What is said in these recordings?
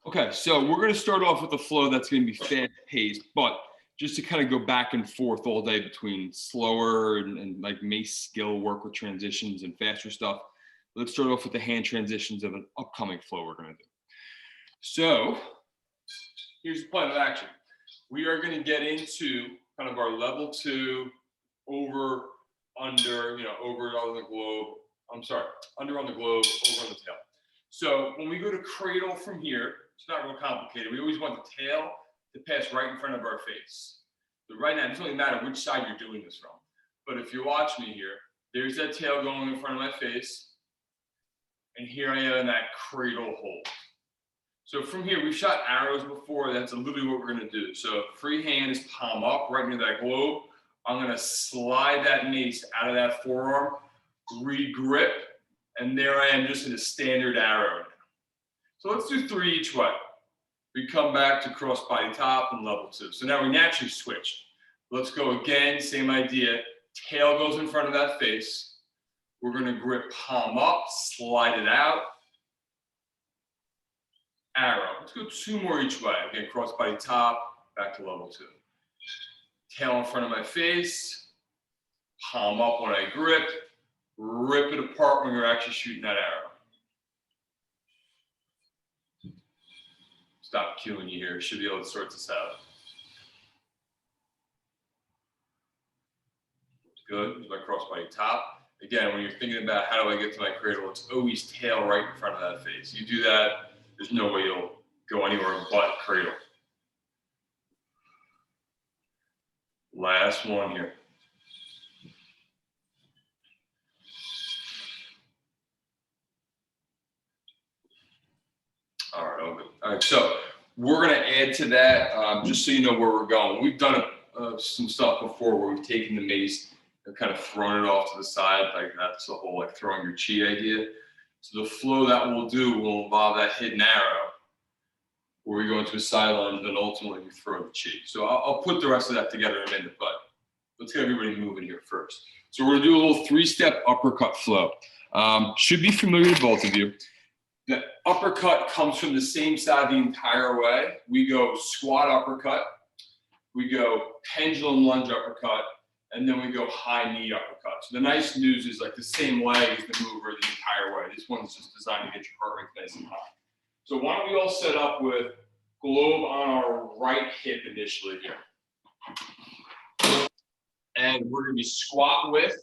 Okay, so we're going to start off with a flow that's going to be fast paced, but just to kind of go back and forth all day between slower and like Mace skill work with transitions and faster stuff. Let's start off with the hand transitions of an upcoming flow we're going to do. So here's the plan of action. We are going to get into kind of our level 2 over, under, over on the globe. I'm sorry, under on the globe, over on the tail. So when we go to cradle from here, it's not real complicated. We always want the tail to pass right in front of our face. So right now, it doesn't really matter which side you're doing this from. But if you watch me here, there's that tail going in front of my face. And here I am in that cradle hold. So from here, we've shot arrows before. That's literally what we're going to do. So free hand is palm up right near that globe. I'm going to slide that mace out of that forearm, re-grip, and there I am just in a standard arrow now. So let's do 3 each way. We come back to cross body top and level 2. So now we naturally switched. Let's go again, same idea. Tail goes in front of that face. We're going to grip palm up, slide it out. Arrow. Let's go 2 more each way. Again, cross body top, back to level 2. Tail in front of my face. Palm up when I grip. Rip it apart when you're actually shooting that arrow. Stop cueing you here. Should be able to sort this out. Good. Here's my cross body top. Again, when you're thinking about how do I get to my cradle, it's always tail right in front of that face. You do that, there's no way you'll go anywhere but cradle. Last one here. All right, all good. All right, so we're going to add to that, just so you know where we're going. We've done some stuff before where we've taken the mace and kind of thrown it off to the side, like that's the whole like throwing your chi idea. So the flow that we'll do will involve that hidden arrow, where we go into a side lunge, and then ultimately we throw the chi. So I'll put the rest of that together in a minute, but let's get everybody moving here first. So we're going to do a little 3-step uppercut flow. Should be familiar to both of you. The uppercut comes from the same side the entire way. We go squat uppercut, we go pendulum lunge uppercut, and then we go high knee uppercut. So the nice news is like the same leg is the mover the entire way. This one's just designed to get your heart rate nice and high. So why don't we all set up with globe on our right hip initially here. And we're going to be squat with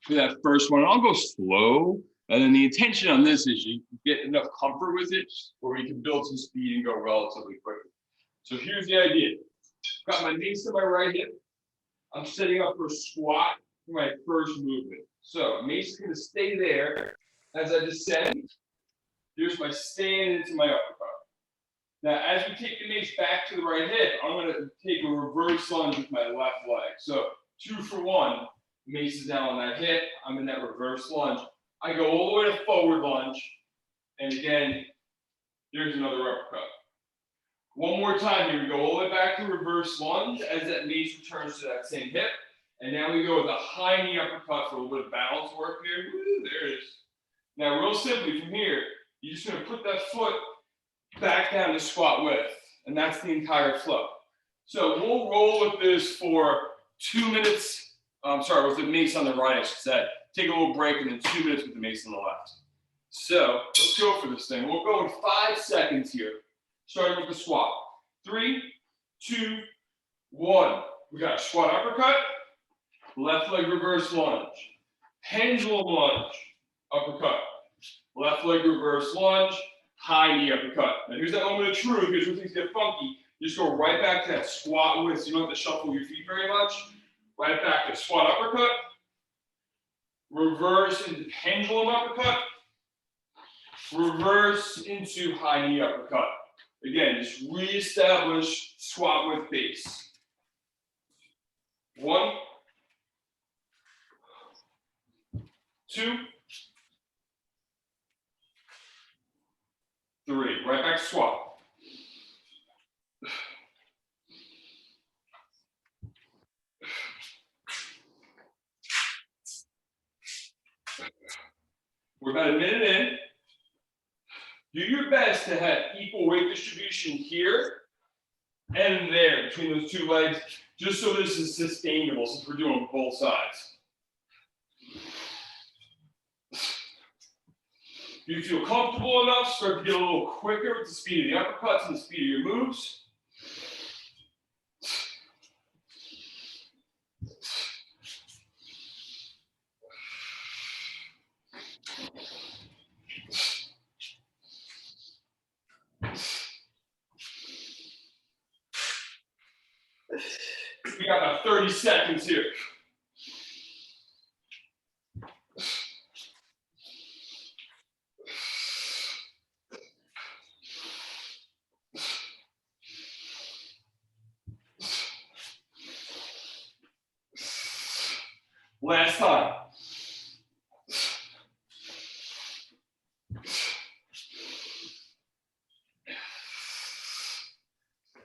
for that first one. I'll go slow. And then the intention on this is you get enough comfort with it where you can build some speed and go relatively quickly. So here's the idea. Got my mace to my right hip. I'm setting up for a squat for my first movement. So mace is going to stay there as I descend. Here's my stand into my uppercut. Now, as we take the mace back to the right hip, I'm going to take a reverse lunge with my left leg. So 2 for 1. Mace is now on that hip. I'm in that reverse lunge. I go all the way to forward lunge, and again, here's another uppercut. One more time here, we go all the way back to reverse lunge as that mace returns to that same hip, and now we go with a high knee uppercut for a little bit of balance work here. Woo, there it is. Now, real simply from here, you're just going to put that foot back down to squat with, and that's the entire flow. So we'll roll with this for 2 minutes. With the mace on the right, I should say. Take a little break and then 2 minutes with the mace on the left. So let's go for this thing. We'll go in 5 seconds here, starting with the squat. 3, 2, 1. We got a squat uppercut, left leg reverse lunge, pendulum lunge, uppercut, left leg reverse lunge, high knee uppercut. Now here's that moment of truth. Here's where things get funky. You just go right back to that squat with, so you don't have to shuffle your feet very much. Right back to squat uppercut, reverse into pendulum uppercut, reverse into high knee uppercut. Again, just reestablish squat with base. 1, 2, 3. Right back to squat. We're about a minute in. Do your best to have equal weight distribution here and there between those two legs, just so this is sustainable since we're doing both sides. If you feel comfortable enough, start to get a little quicker with the speed of the uppercuts and the speed of your moves. We got about 30 seconds here. Last time.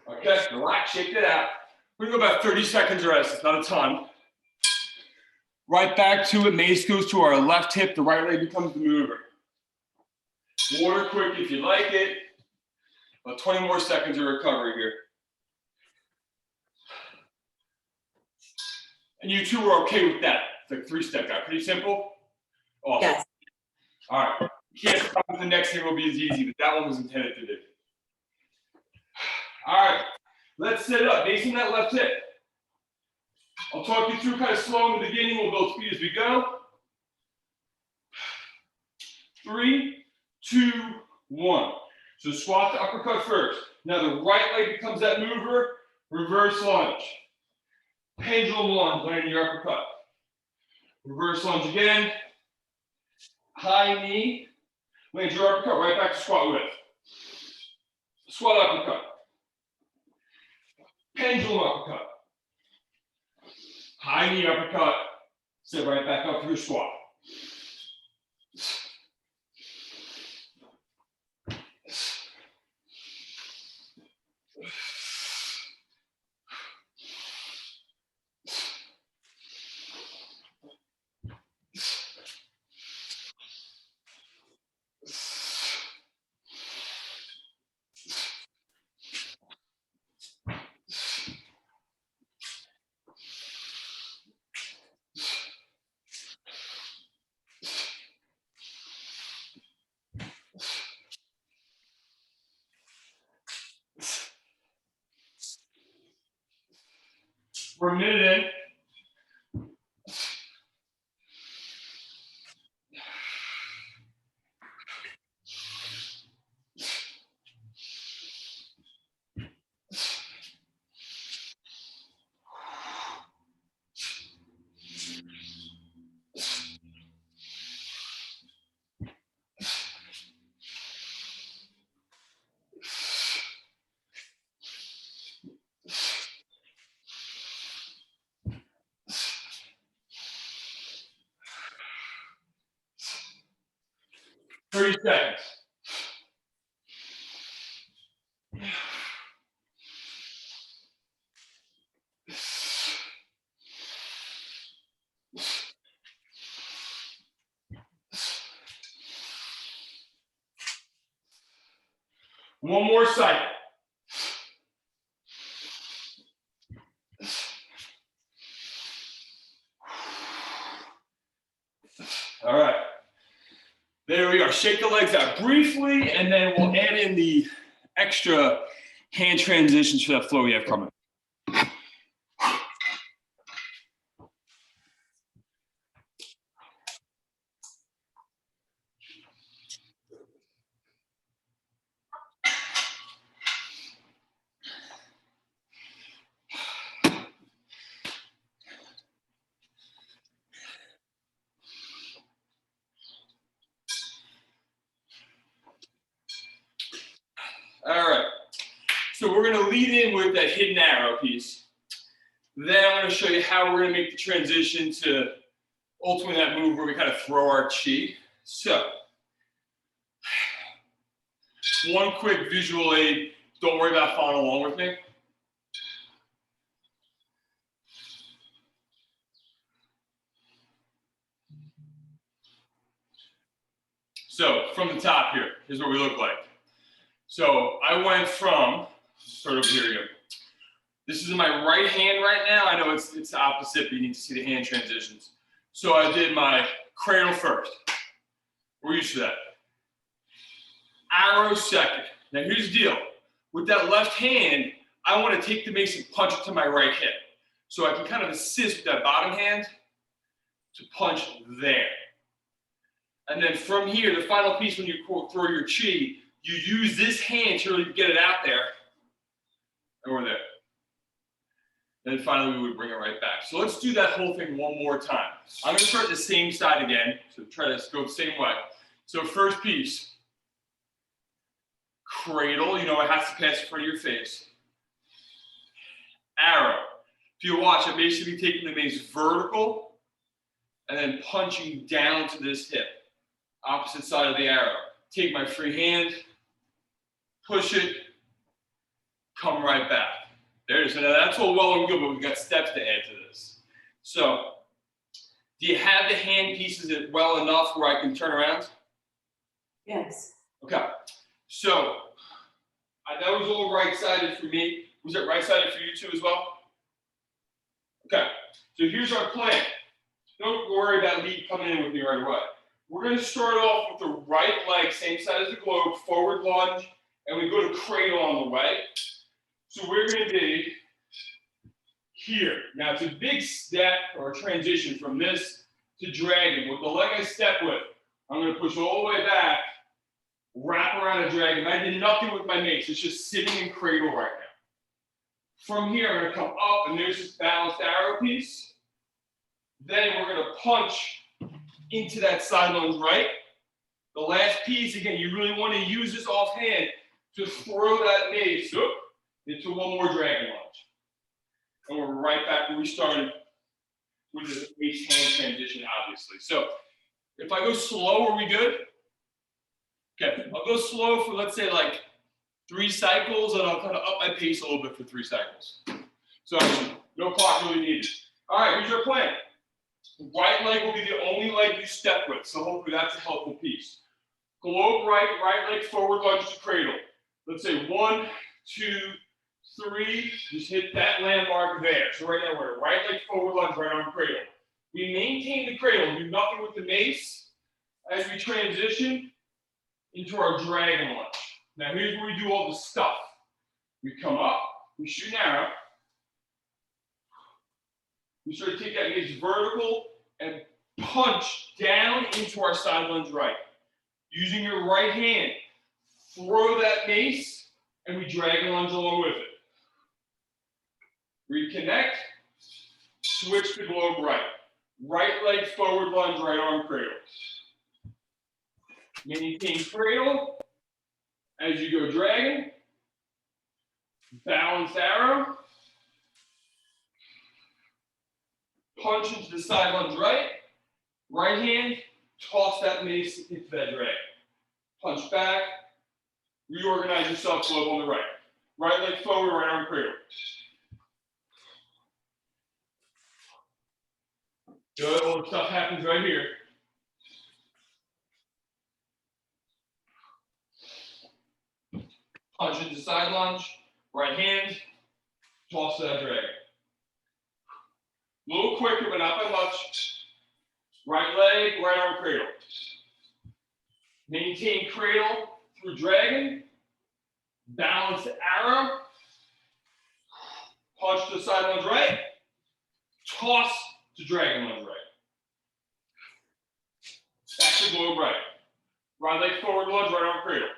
Okay, relax, shake it out. We're gonna go about 30 seconds rest, it's not a ton. Right back to it, Mace goes to our left hip, the right leg becomes the mover. Water quick if you like it. About 20 more seconds of recovery here. And you two are okay with that. It's like 3-step guy, pretty simple? Awesome. Yes. All right, you can't stop with the next thing will be as easy, but that one was intended to do. All right, let's set it up, facing that left hip. I'll talk you through kind of slow in the beginning, we'll build speed as we go. 3, 2, 1. So squat the uppercut first. Now the right leg becomes that mover, reverse lunge. Pendulum lunge, landing your uppercut. Reverse lunge again. High knee, land your uppercut right back to squat with. Squat uppercut. Pendulum uppercut. High knee uppercut. Sit right back up for your squat. We're a minute in. Thirty seconds. One more cycle. All right. There we are. Shake the legs out briefly, and then we'll add in the extra hand transitions for that flow we have coming. All right, so we're gonna lead in with that hidden arrow piece. Then I'm gonna show you how we're gonna make the transition to ultimately that move where we kind of throw our chi. So, one quick visual aid, don't worry about following along with me. So So from the top here, here's what we look like. So I went from, start over here again. This is in my right hand right now. I know it's the opposite, but you need to see the hand transitions. So I did my cradle first. We're used to that. Arrow second. Now here's the deal. With that left hand, I want to take the mace and punch it to my right hip. So I can kind of assist with that bottom hand to punch there. And then from here, the final piece when you throw your chi, you use this hand to really get it out there. And we're there. Then finally, we would bring it right back. So let's do that whole thing one more time. I'm going to start the same side again. So try to go the same way. So first piece. Cradle, you know it has to pass in front of your face. Arrow. If you watch, I'm basically taking the mace vertical and then punching down to this hip. Opposite side of the arrow. Take my free hand, push it, come right back. There it is. So now that's all well and good, but we've got steps to add to this. So, do you have the hand pieces well enough where I can turn around? Yes. Okay. So, that was all right-sided for me. Was it right-sided for you too as well? Okay. So here's our plan. Don't worry about lead coming in with me right away. We're going to start off with the right leg, same side as the globe, forward lunge, and we go to cradle on the way. So we're going to be here. Now it's a big step or transition from this to dragon. With the leg I step with, I'm going to push all the way back, wrap around a dragon. I did nothing with my mace. It's just sitting in cradle right now. From here, I'm going to come up, and there's this balanced arrow piece. Then we're going to punch into that side lunge right. The last piece, again, you really want to use this offhand to throw that mace into one more dragon lunge. And we're right back where we started with this mace hand transition, obviously. So if I go slow, are we good? Okay, I'll go slow for, let's say, like 3 cycles, and I'll kind of up my pace a little bit for 3 cycles. So no clock really needed. All right, here's your plan. Right leg will be the only leg you step with, so hopefully that's a helpful piece. Globe right, right leg forward lunge to cradle. Let's say 1, 2, 3, just hit that landmark there. So right now we're right leg forward lunge, right arm cradle. We maintain the cradle, do nothing with the mace as we transition into our dragon lunge. Now here's where we do all the stuff. We come up, we shoot an arrow. We sort of take that mace vertical and punch down into our side lunge right. Using your right hand, throw that mace, and we dragon lunge along with it. Reconnect, switch to globe right. Right leg forward lunge, right arm cradle. Maintain cradle as you go dragon. Balanced arrow. Punch into the side lunge right. Right hand, toss that mace into that dragon. Punch back. Reorganize yourself, globe on the right. Right leg forward, right arm cradle. Good, all the stuff happens right here. Punch into side lunge, right hand, toss to that dragon. A little quicker, but not by much. Right leg, right arm cradle. Maintain cradle through dragon. Balance arrow. Punch to the side lunge right. Toss to dragon lunge right. Back to globe right. Right leg forward lunge, right arm cradle.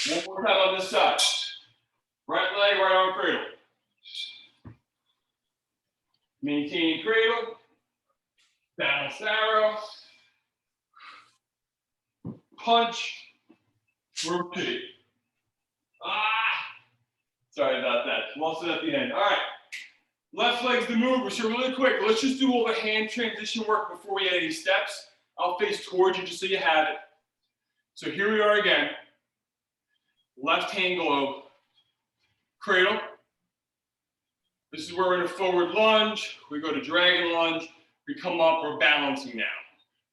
One more time on this side. Right leg, right arm cradle. Maintain cradle. Balanced arrow. Punch. Repeat. Sorry about that. Lost it at the end. All right. Left leg's the mover. So really quick, let's just do all the hand transition work before we add any steps. I'll face towards you just so you have it. So here we are again. Left hand globe, cradle. This is where we're in a forward lunge. We go to dragon lunge. We come up, we're balancing now.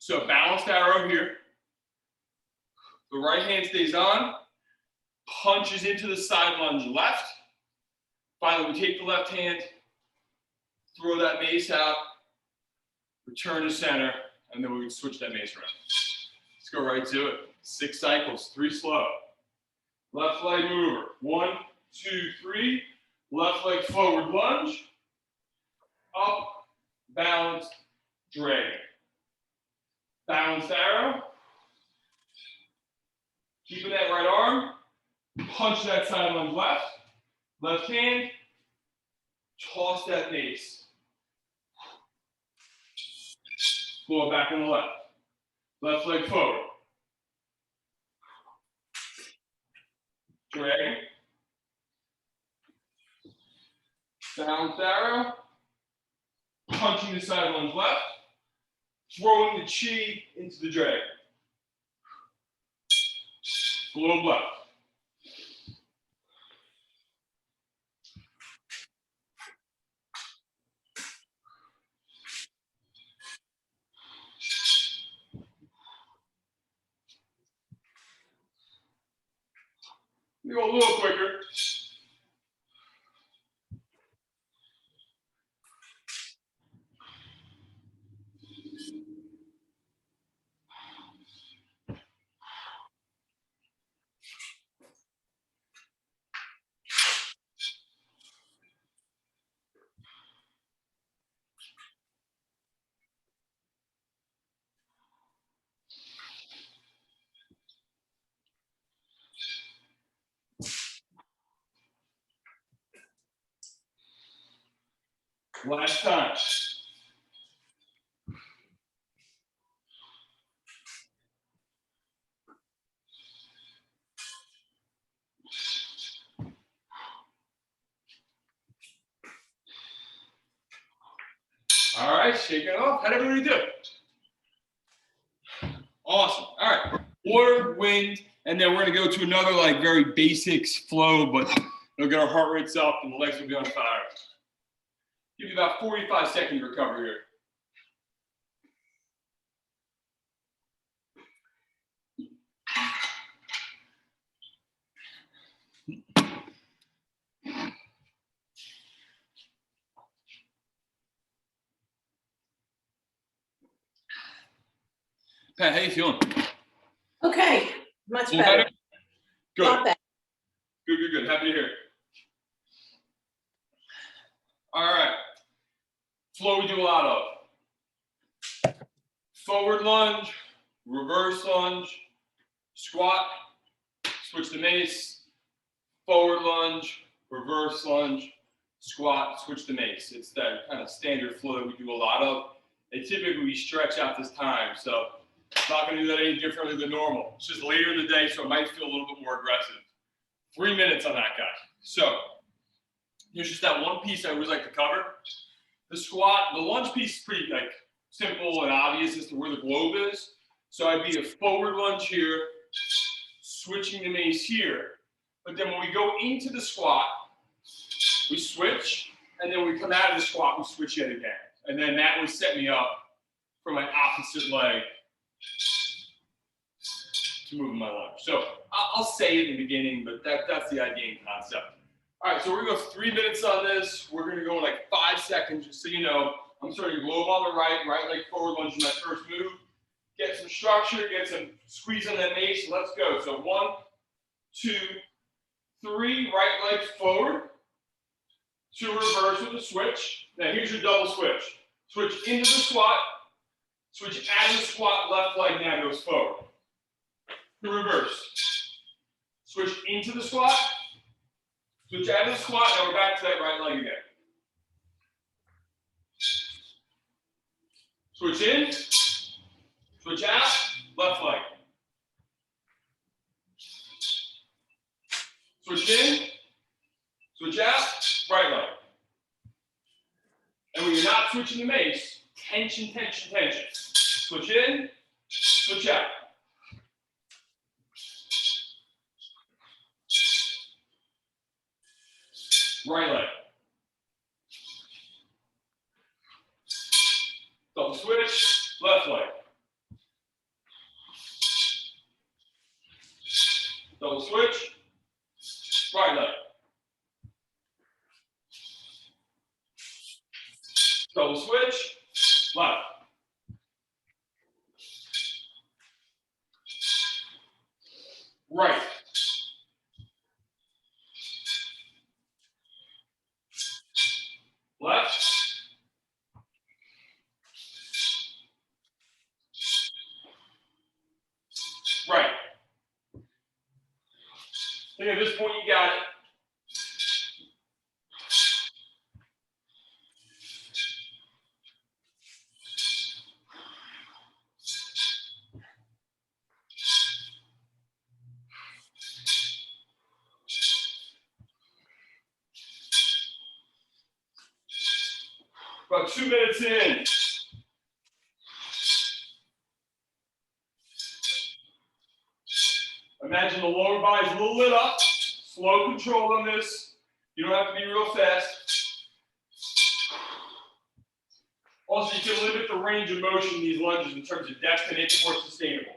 So balanced arrow here. The right hand stays on, punches into the side lunge left. Finally, we take the left hand, throw that mace out, return to center, and then we can switch that mace around. Let's go right to it. 6 cycles, 3 slow. Left leg mover. 1, 2, 3. Left leg forward lunge. Up, balance, dragon. Balanced arrow. Keeping that right arm. Punch that side lunge left. Left hand. Toss that mace. Pull it back on the left. Left leg forward. Dragon. Balanced arrow. Punching the side lunge left. Throwing the chi into the dragon. Globe left. We go a little quicker. Last time. All right, shake it off. How'd everybody do? Awesome. All right. Water, wind, and then we're going to go to another like very basics flow, but it'll get our heart rates up and the legs will be on fire. Give you about 45 seconds recovery here. Pat, how you feeling? Okay, much Feel better. Good. Not bad. Good. Happy to hear it. All right. Flow we do a lot of. Forward lunge, reverse lunge, squat, switch to mace, forward lunge, reverse lunge, squat, switch to mace. It's that kind of standard flow that we do a lot of. And typically we stretch out this time, so I'm not going to do that any differently than normal. It's just later in the day, so it might feel a little bit more aggressive. 3 minutes on that guy. So here's just that one piece I always like to cover. The squat, the lunge piece is pretty like simple and obvious as to where the globe is. So I'd be a forward lunge here, switching the mace here. But then when we go into the squat, we switch, and then when we come out of the squat, we switch yet again. And then that would set me up for my opposite leg to move my lunge. So I'll say it in the beginning, but that's the idea and concept. All right, so we're gonna go 3 minutes on this. We're gonna go in like 5 seconds, just so you know. I'm starting globe on the right leg forward lunge is my first move. Get some structure, get some squeeze on that mace. Let's go. So 1, 2, 3, right leg forward. 2 reverse with a switch. Now here's your double switch. Switch into the squat. Switch out of the squat, left leg now goes forward. The reverse. Switch into the squat. Switch out of the squat, now we're back to that right leg again. Switch in, switch out, left leg. Switch in, switch out, right leg. And when you're not switching the mace, tension, tension, tension. Switch in, switch out. Right leg. Double switch, left leg. Double switch, right leg. Double switch, left. Right. Left. Right. I think at this point you got it. About 2 minutes in. Imagine the lower body's a little lit up. Slow control on this. You don't have to be real fast. Also, you can limit the range of motion in these lunges in terms of depth to make it more sustainable.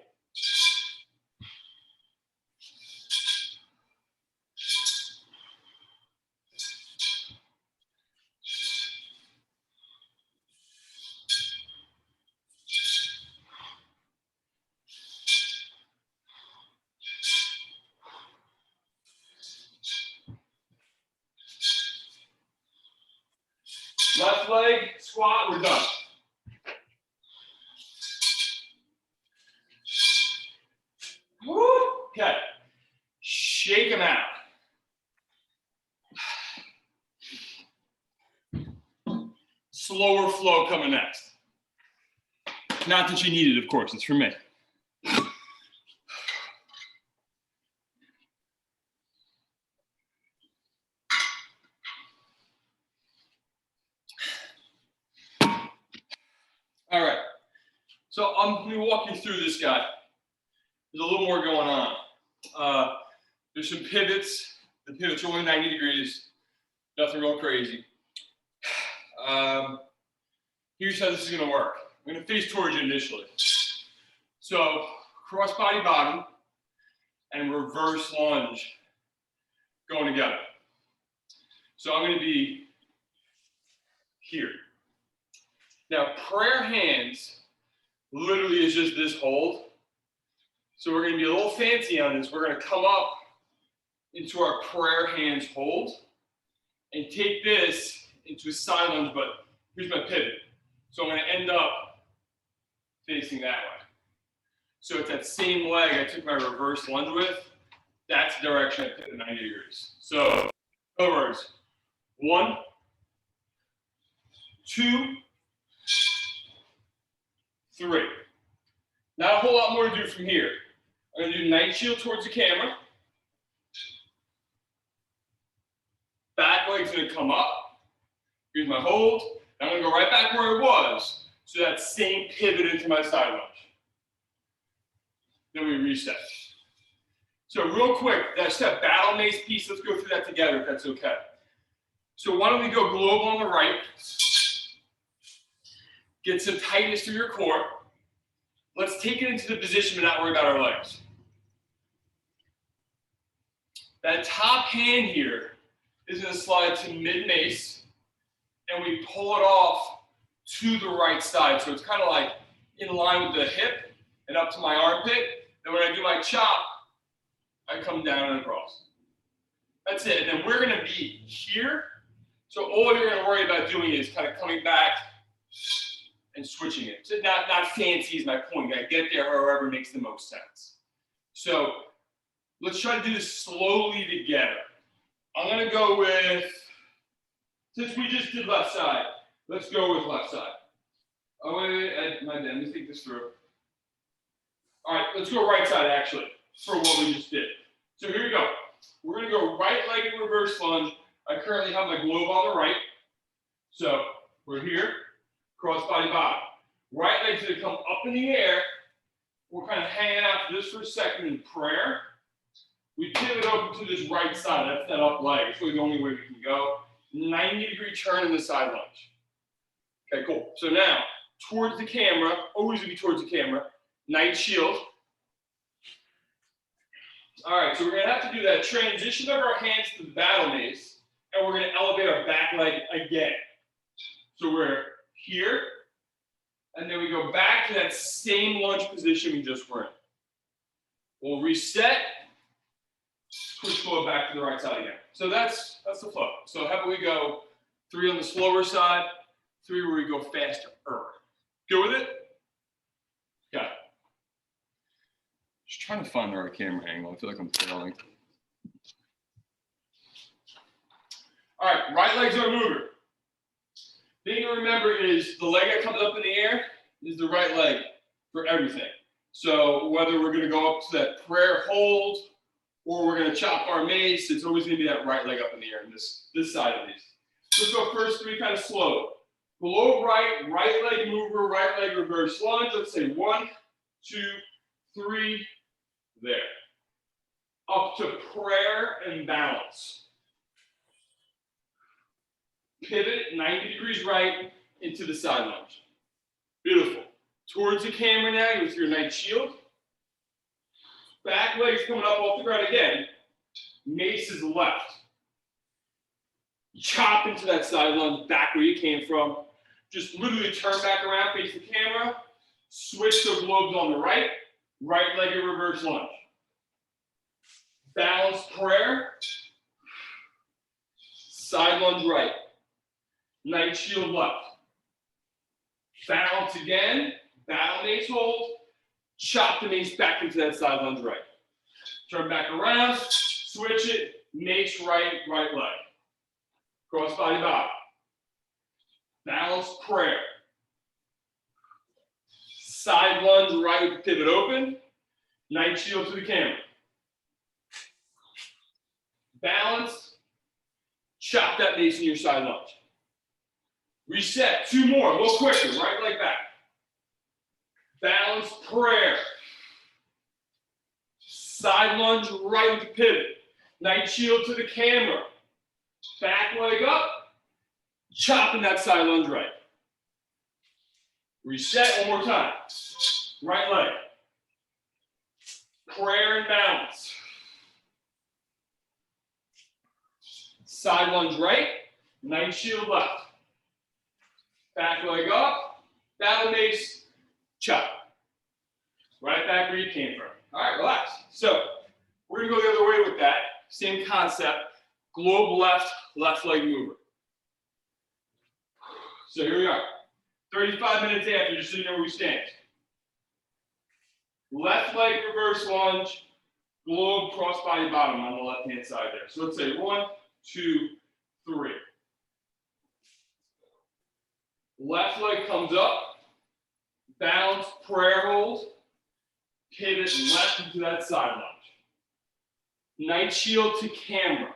Left leg, squat, we're done. Woo! Okay. Shake them out. Slower flow coming next. Not that you need it, of course, it's for me. All right, so I'm going to walk you through this guy. There's a little more going on. There's some pivots. The pivots are only 90 degrees. Nothing real crazy. Here's how this is going to work. I'm going to face towards you initially. So cross body bottom and reverse lunge going together. So I'm going to be here. Now, prayer hands literally is just this hold. So we're going to be a little fancy on this. We're going to come up into our prayer hands hold and take this into a side lunge, but here's my pivot. So I'm going to end up facing that way. So it's that same leg I took my reverse lunge with. That's the direction I pivot 90 degrees. So, in other words, 1, 2, 3. Not a whole lot more to do from here. I'm going to do night shield towards the camera. Back leg's going to come up. Here's my hold. I'm going to go right back where it was. So that same pivot into my side lunge. Then we reset. So real quick, that's that battle mace piece. Let's go through that together if that's okay. So why don't we go globe on the right. Get some tightness through your core. Let's take it into the position but not worry about our legs. That top hand here is going to slide to mid-mace, and we pull it off to the right side. So it's kind of like in line with the hip and up to my armpit. Then when I do my chop, I come down and across. That's it. And then we're going to be here. So all you're going to worry about doing is kind of coming back and switching it. So not fancy is my point. You got to get there however makes the most sense. So let's try to do this slowly together. I'm going to go with, since we just did left side, let's go with left side. Oh, wait, let me think this through. All right, let's go right side actually for what we just did. So here we go. We're going to go right leg in reverse lunge. I currently have my globe on the right. So we're here, cross body bottom. Right leg's going to come up in the air. We're kind of hanging out for this for a second in prayer. We pivot over to this right side. That's that up leg. It's really the only way we can go. 90-degree turn in the side lunge. Okay, cool. So now, towards the camera, always be towards the camera. Night shield. All right, so we're gonna have to do that transition of our hands to the battle mace, and we're gonna elevate our back leg again. So we're here, and then we go back to that same lunge position we just were in. We'll reset, push forward back to the right side again. So that's the flow. So how about we go 3 on the slower side, 3 where we go faster. Good with it? Got it. Just trying to find the right camera angle. I feel like I'm failing. All right, right leg's our mover. Thing to remember is the leg that comes up in the air is the right leg for everything. So whether we're going to go up to that prayer hold or we're going to chop our mace, it's always going to be that right leg up in the air in this side of these. Let's go first 3 kind of slow. Below right, right leg mover, right leg reverse lunge. Let's say 1, 2, 3, there. Up to prayer and balance. Pivot 90 degrees right into the side lunge. Beautiful. Towards the camera now with your night shield. Back leg's coming up off the ground again. Mace is left. Chop into that side lunge back where you came from. Just literally turn back around, face the camera. Switch the globes on the right. Right leg in reverse lunge. Balance prayer. Side lunge right. Night shield left. Balance again. Battle mace hold. Chop the mace back into that side lunge right. Turn back around. Switch it. Mace right, right leg. Cross body bottom. Balance prayer. Side lunge right with pivot open. Night shield to the camera. Balance. Chop that mace in your side lunge. Reset. 2 more. A little quicker. Right leg back. Balance prayer. Side lunge right with the pivot. Night shield to the camera. Back leg up. Chopping that side lunge right. Reset 1 more time. Right leg. Prayer and balance. Side lunge right. Night shield left. Back leg up. Battle mace. Chop. Right back where you came from. All right, relax. So we're gonna go the other way with that. Same concept. Globe left, left leg mover. So here we are. 35 minutes after, just so you know where we stand. Left leg reverse lunge, globe cross body bottom on the left hand side there. So let's say 1, 2, 3. Left leg comes up, balance, prayer hold, pivot left into that side lunge. Night shield to camera.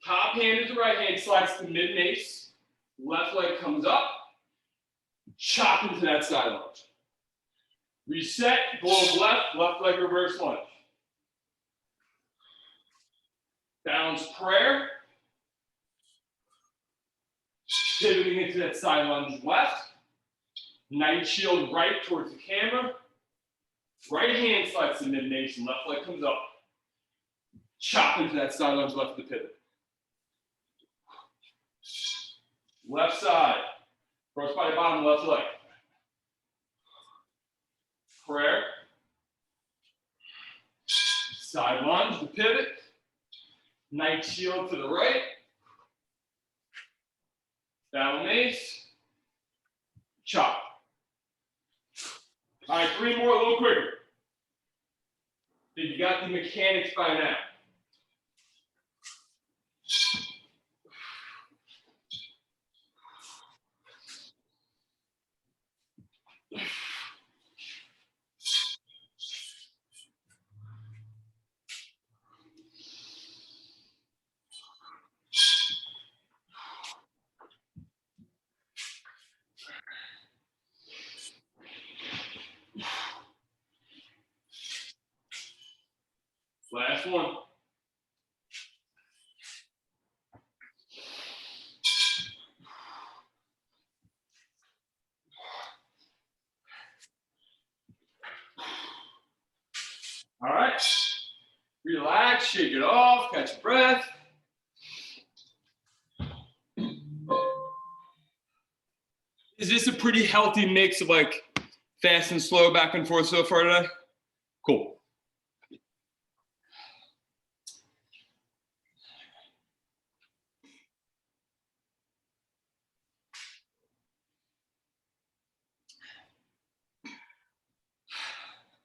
Top hand is the right hand, slides to mid mace. Left leg comes up, chop into that side lunge. Reset, globe left, left leg reverse lunge. Balance prayer. Pivoting into that side lunge left. Night shield right towards the camera. Right hand slides to mid mace and left leg comes up. Chop into that side lunge left of the pivot. Left side. Cross body bottom, left leg. Prayer. Side lunge, the pivot. Night shield to the right. Battle mace. Chop. All right, 3 more, a little quicker. Think you got the mechanics by now. Last one. All right. Relax, shake it off, catch your breath. Is this a pretty healthy mix of like fast and slow back and forth so far today? Cool.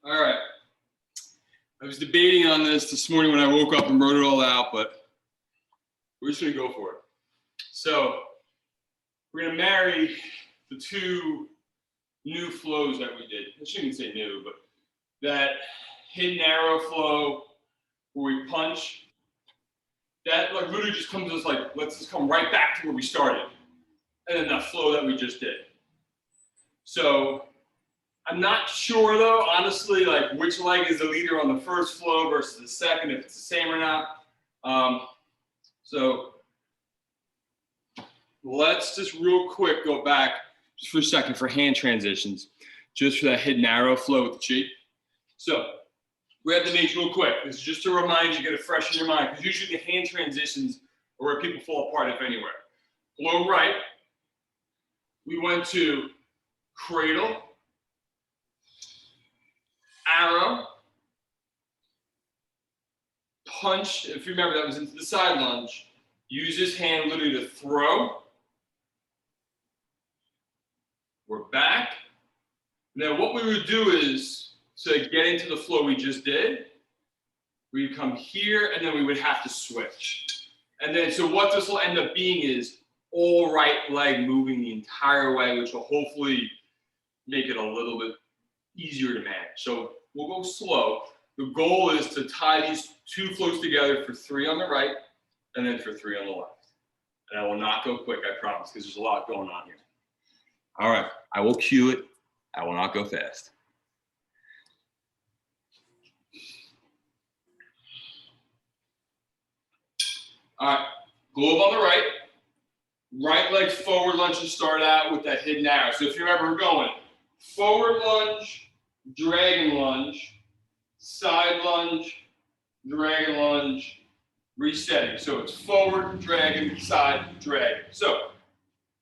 All right. I was debating on this morning when I woke up and wrote it all out, but we're just gonna go for it. So we're gonna marry the two new flows that we did. I shouldn't even say new, but that hidden arrow flow where we punch, that like literally just comes as like, let's just come right back to where we started. And then that flow that we just did. So I'm not sure though, honestly, like which leg is the leader on the first flow versus the second, if it's the same or not. So let's just real quick go back just for a second for hand transitions, just for that hidden arrow flow with the cheek. So grab the Mace real quick. This is just to remind you, get it fresh in your mind, because usually the hand transitions are where people fall apart, if anywhere. Flow right. We went to cradle, arrow, punch. If you remember, that was into the side lunge. Use this hand literally to throw. We're back. Now what we would do is, to get into the flow we just did, we'd come here and then we would have to switch. And then, so what this will end up being is all right leg moving the entire way, which will hopefully make it a little bit easier to manage. So we'll go slow. The goal is to tie these two flows together for 3 on the right and then for 3 on the left. And I will not go quick, I promise, because there's a lot going on here. All right, I will cue it. I will not go fast. All right, globe on the right. Right leg forward lunge to start out with that hidden arrow. So if you remember, we're going forward lunge, dragon lunge, side lunge, dragon lunge, resetting. So it's forward, dragon, side, dragon. So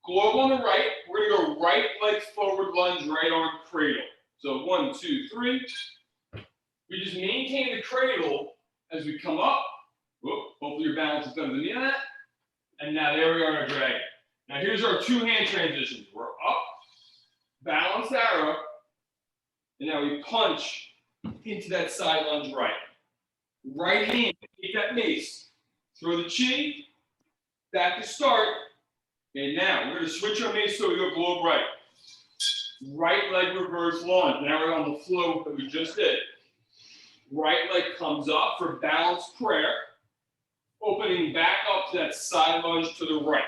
globe on the right, we're gonna go right leg forward lunge, right arm cradle. So 1, 2, 3. We just maintain the cradle as we come up. Whoop, hopefully your balance is better than me on that. And now there we are in our dragon. Now here's our 2 hand transitions. We're up, balanced arrow, and now we punch into that side lunge right. Right hand, take that mace, throw the chi, back to start, and now we're gonna switch our mace so we go globe right. Right leg reverse lunge. Now we're on the flow that we just did. Right leg comes up for balanced prayer, opening back up to that side lunge to the right.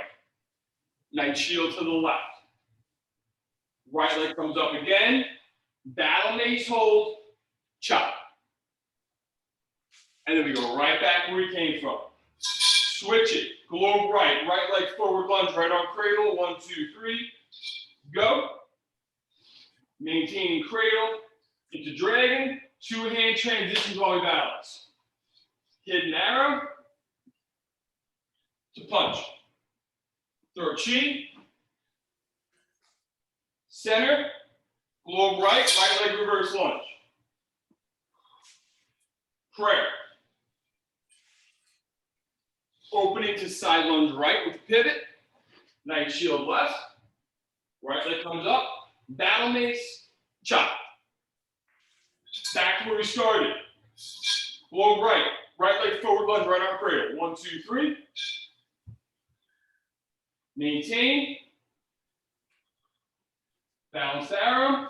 Knight shield to the left. Right leg comes up again. Battle mace hold, chop. And then we go right back where we came from. Switch it. Globe right. Right leg forward lunge, right arm cradle. 1, 2, 3. Go. Maintaining cradle into dragon. 2 hand transitions while we balance. Hidden arrow to punch. Throw chi. Center. Globe right. Right leg reverse lunge. Prayer. Opening to side lunge right with pivot. Knight shield left. Right leg comes up. Battle mace. Chop. Back to where we started. Globe right. Right leg forward lunge, right arm cradle. 1, 2, 3. Maintain. Balanced arrow.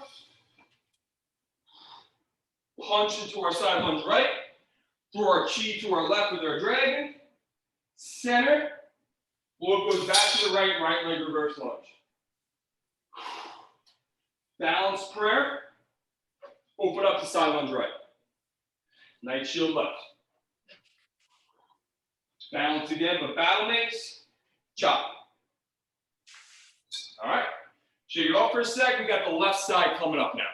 Punch into our side lunge right. Throw our chi to our left with our dragon. Center. Globe goes back to the right, right leg reverse lunge. Balanced prayer. Open up to side lunge right. Knight shield left. Balance again, but battle mace, chop. All right, shake it off for a sec. We got the left side coming up now.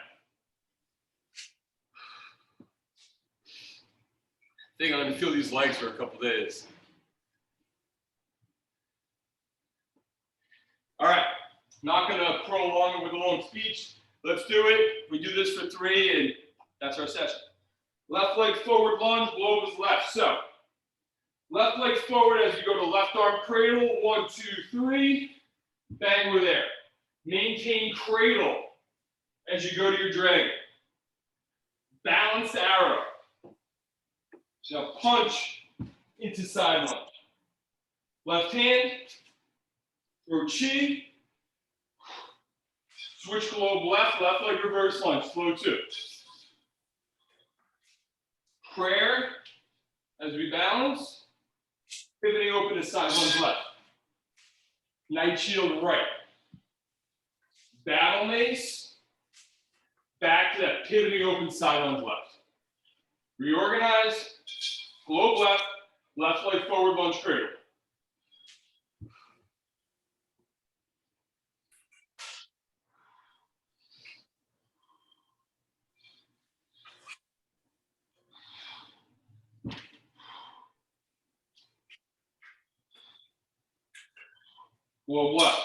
I think I'm gonna feel these legs for a couple days. All right, not gonna prolong it with a long speech. Let's do it. We do this for 3 and that's our session. Left leg forward lunge, blow is left. So, left leg forward as you go to left arm cradle. 1, 2, 3. Bang, we're there. Maintain cradle as you go to your dragon. Balanced arrow. So punch into side lunge. Left hand, throw chi. Switch globe left, left leg reverse lunge, flow 2. Prayer as we balance. Pivoting open to side lunge left. Knight shield right. Battle mace. Back to that pivoting open side lunge left. Reorganize. Globe left. Left leg forward lunge cradle. Globe left.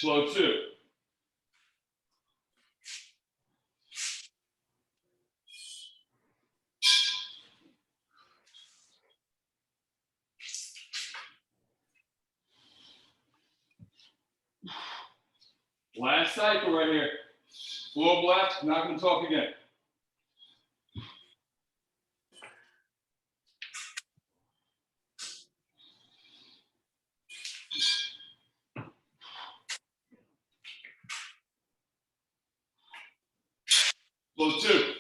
Flow 2. Last cycle right here. Globe left, not going to talk again. Flow 2.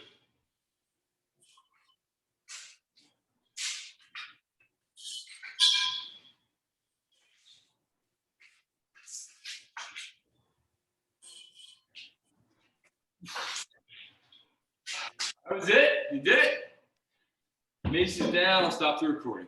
That was it. You did it. Mace is down. I'll stop the recording.